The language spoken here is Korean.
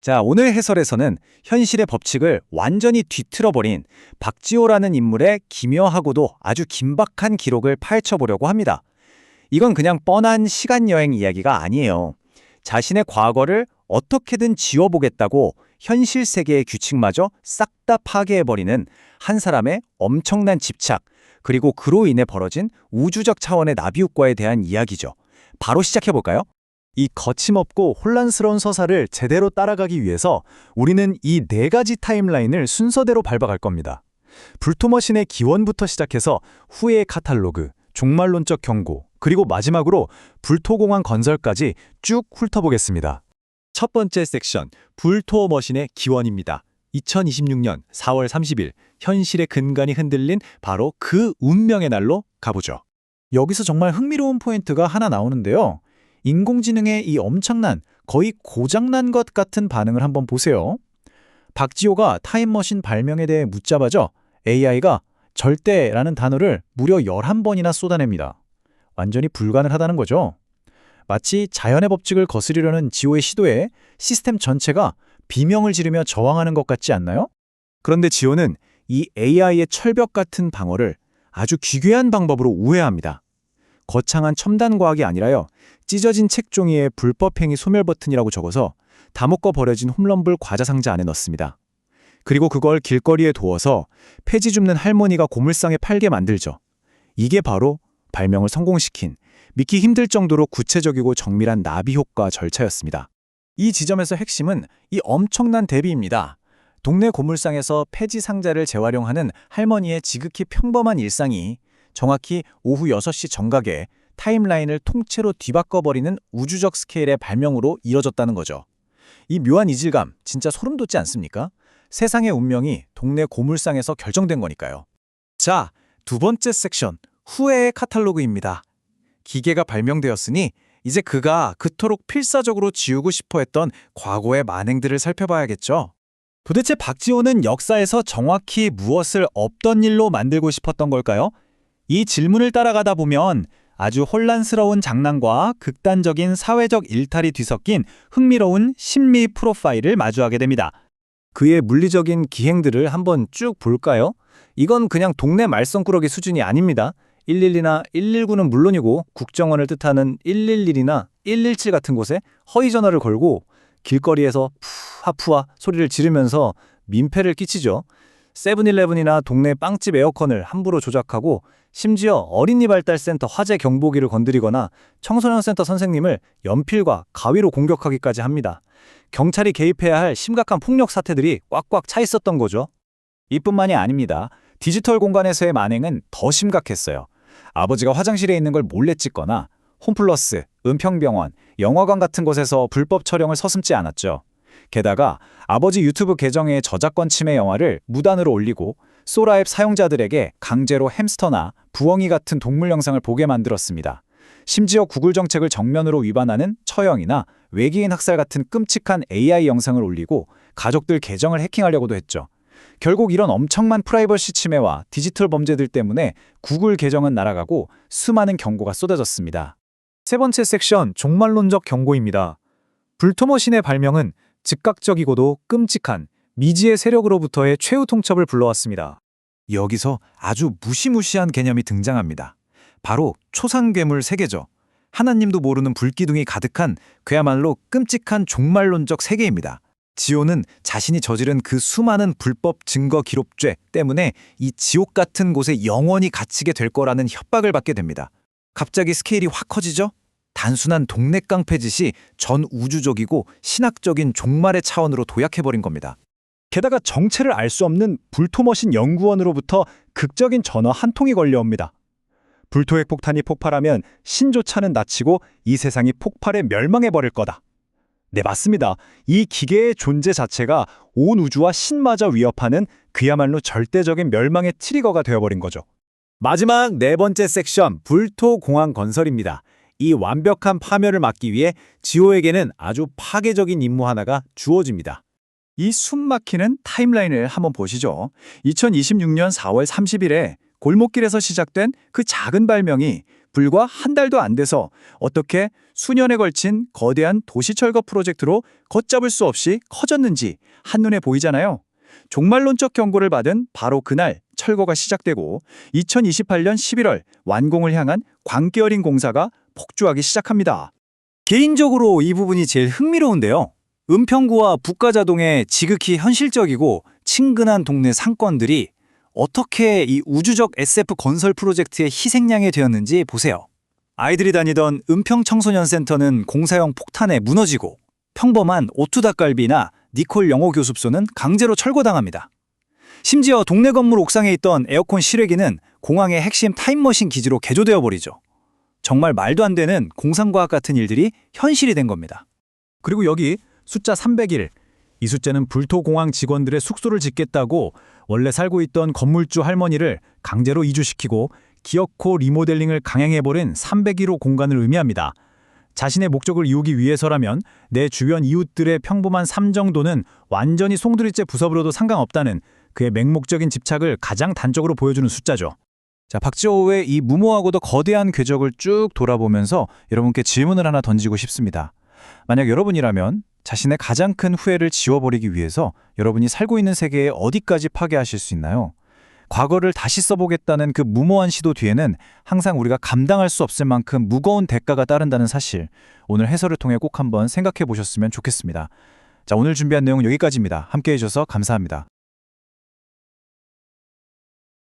자, 오늘 해설에서는 현실의 법칙을 완전히 뒤틀어버린 박지호라는 인물의 기묘하고도 아주 긴박한 기록을 파헤쳐보려고 합니다. 이건 그냥 뻔한 시간여행 이야기가 아니에요. 자신의 과거를 어떻게든 지워보겠다고 현실 세계의 규칙마저 싹 다 파괴해버리는 한 사람의 엄청난 집착, 그리고 그로 인해 벌어진 우주적 차원의 나비효과에 대한 이야기죠. 바로 시작해볼까요? 이 거침없고 혼란스러운 서사를 제대로 따라가기 위해서 우리는 이 네 가지 타임라인을 순서대로 밟아갈 겁니다. 불토머신의 기원부터 시작해서 후예의 카탈로그, 종말론적 경고, 그리고 마지막으로 불토공항 건설까지 쭉 훑어보겠습니다. 첫 번째 섹션, 불토머신의 기원입니다. 2026년 4월 30일, 현실의 근간이 흔들린 바로 그 운명의 날로 가보죠. 여기서 정말 흥미로운 포인트가 하나 나오는데요. 인공지능의 이 엄청난, 거의 고장난 것 같은 반응을 한번 보세요. 박지호가 타임머신 발명에 대해 묻자마자 AI가 절대라는 단어를 무려 11번이나 쏟아냅니다. 완전히 불가능하다는 거죠. 마치 자연의 법칙을 거스르려는 지호의 시도에 시스템 전체가 비명을 지르며 저항하는 것 같지 않나요? 그런데 지호는 이 AI의 철벽 같은 방어를 아주 기괴한 방법으로 우회합니다. 거창한 첨단 과학이 아니라요, 찢어진 책 종이에 불법행위 소멸 버튼이라고 적어서 다 먹고 버려진 홈런볼 과자 상자 안에 넣습니다. 그리고 그걸 길거리에 두어서 폐지 줍는 할머니가 고물상에 팔게 만들죠. 이게 바로 발명을 성공시킨, 믿기 힘들 정도로 구체적이고 정밀한 나비 효과 절차였습니다. 이 지점에서 핵심은 이 엄청난 대비입니다. 동네 고물상에서 폐지 상자를 재활용하는 할머니의 지극히 평범한 일상이 정확히 오후 6시 정각에 타임라인을 통째로 뒤바꿔버리는 우주적 스케일의 발명으로 이뤄졌다는 거죠. 이 묘한 이질감 진짜 소름 돋지 않습니까? 세상의 운명이 동네 고물상에서 결정된 거니까요. 자, 두 번째 섹션, 후예의 카탈로그입니다. 기계가 발명되었으니 이제 그가 그토록 필사적으로 지우고 싶어 했던 과거의 만행들을 살펴봐야겠죠. 도대체 박지호는 역사에서 정확히 무엇을 없던 일로 만들고 싶었던 걸까요? 이 질문을 따라가다 보면 아주 혼란스러운 장난과 극단적인 사회적 일탈이 뒤섞인 흥미로운 심리 프로파일을 마주하게 됩니다. 그의 물리적인 기행들을 한번 쭉 볼까요? 이건 그냥 동네 말썽꾸러기 수준이 아닙니다. 112나 119는 물론이고 국정원을 뜻하는 111이나 117 같은 곳에 허위 전화를 걸고 길거리에서 푸하푸하 소리를 지르면서 민폐를 끼치죠. 세븐일레븐이나 동네 빵집 에어컨을 함부로 조작하고 심지어 어린이 발달센터 화재 경보기를 건드리거나 청소년 센터 선생님을 연필과 가위로 공격하기까지 합니다. 경찰이 개입해야 할 심각한 폭력 사태들이 꽉꽉 차 있었던 거죠. 이뿐만이 아닙니다. 디지털 공간에서의 만행은 더 심각했어요. 아버지가 화장실에 있는 걸 몰래 찍거나 홈플러스, 은평병원, 영화관 같은 곳에서 불법 촬영을 서슴지 않았죠. 게다가 아버지 유튜브 계정에 저작권 침해 영화를 무단으로 올리고 소라앱 사용자들에게 강제로 햄스터나 부엉이 같은 동물 영상을 보게 만들었습니다. 심지어 구글 정책을 정면으로 위반하는 처형이나 외계인 학살 같은 끔찍한 AI 영상을 올리고 가족들 계정을 해킹하려고도 했죠. 결국 이런 엄청난 프라이버시 침해와 디지털 범죄들 때문에 구글 계정은 날아가고 수많은 경고가 쏟아졌습니다. 세 번째 섹션, 종말론적 경고입니다. 불토머신의 발명은 즉각적이고도 끔찍한 미지의 세력으로부터의 최후 통첩을 불러왔습니다. 여기서 아주 무시무시한 개념이 등장합니다. 바로 초상괴물 세계죠. 하나님도 모르는 불기둥이 가득한 그야말로 끔찍한 종말론적 세계입니다. 지호는 자신이 저지른 그 수많은 불법 증거 기록죄 때문에 이 지옥 같은 곳에 영원히 갇히게 될 거라는 협박을 받게 됩니다. 갑자기 스케일이 확 커지죠? 단순한 동네 깡패 짓이 전 우주적이고 신학적인 종말의 차원으로 도약해버린 겁니다. 게다가 정체를 알 수 없는 불토머신 연구원으로부터 극적인 전화 한 통이 걸려옵니다. 불토 핵폭탄이 폭발하면 신조차는 다치고 이 세상이 폭발해 멸망해버릴 거다. 네, 맞습니다. 이 기계의 존재 자체가 온 우주와 신마저 위협하는 그야말로 절대적인 멸망의 트리거가 되어버린 거죠. 마지막 네 번째 섹션, 불토 공항 건설입니다. 이 완벽한 파멸을 막기 위해 지호에게는 아주 파괴적인 임무 하나가 주어집니다. 이 숨막히는 타임라인을 한번 보시죠. 2026년 4월 30일에 골목길에서 시작된 그 작은 발명이 불과 한 달도 안 돼서 어떻게 수년에 걸친 거대한 도시철거 프로젝트로 걷잡을 수 없이 커졌는지 한눈에 보이잖아요. 종말론적 경고를 받은 바로 그날 철거가 시작되고 2028년 11월 완공을 향한 광기어린 공사가 폭주하기 시작합니다. 개인적으로 이 부분이 제일 흥미로운데요. 은평구와 북가자동의 지극히 현실적이고 친근한 동네 상권들이 어떻게 이 우주적 SF 건설 프로젝트의 희생양이 되었는지 보세요. 아이들이 다니던 은평청소년센터는 공사용 폭탄에 무너지고 평범한 오투 닭갈비나 니콜 영어 교습소는 강제로 철거당합니다. 심지어 동네 건물 옥상에 있던 에어컨 실외기는 공항의 핵심 타임머신 기지로 개조되어 버리죠. 정말 말도 안 되는 공상과학 같은 일들이 현실이 된 겁니다. 그리고 여기 숫자 301. 이 숫자는 불토공항 직원들의 숙소를 짓겠다고 원래 살고 있던 건물주 할머니를 강제로 이주시키고 기어코 리모델링을 강행해버린 301호 공간을 의미합니다. 자신의 목적을 이루기 위해서라면 내 주변 이웃들의 평범한 삶 정도는 완전히 송두리째 부숴버려도 상관없다는 그의 맹목적인 집착을 가장 단적으로 보여주는 숫자죠. 자, 박지호의 이 무모하고도 거대한 궤적을 쭉 돌아보면서 여러분께 질문을 하나 던지고 싶습니다. 만약 여러분이라면 자신의 가장 큰 후회를 지워버리기 위해서 여러분이 살고 있는 세계에 어디까지 파괴하실 수 있나요? 과거를 다시 써보겠다는 그 무모한 시도 뒤에는 항상 우리가 감당할 수 없을 만큼 무거운 대가가 따른다는 사실, 오늘 해설을 통해 꼭 한번 생각해 보셨으면 좋겠습니다. 자, 오늘 준비한 내용은 여기까지입니다. 함께해 주셔서 감사합니다.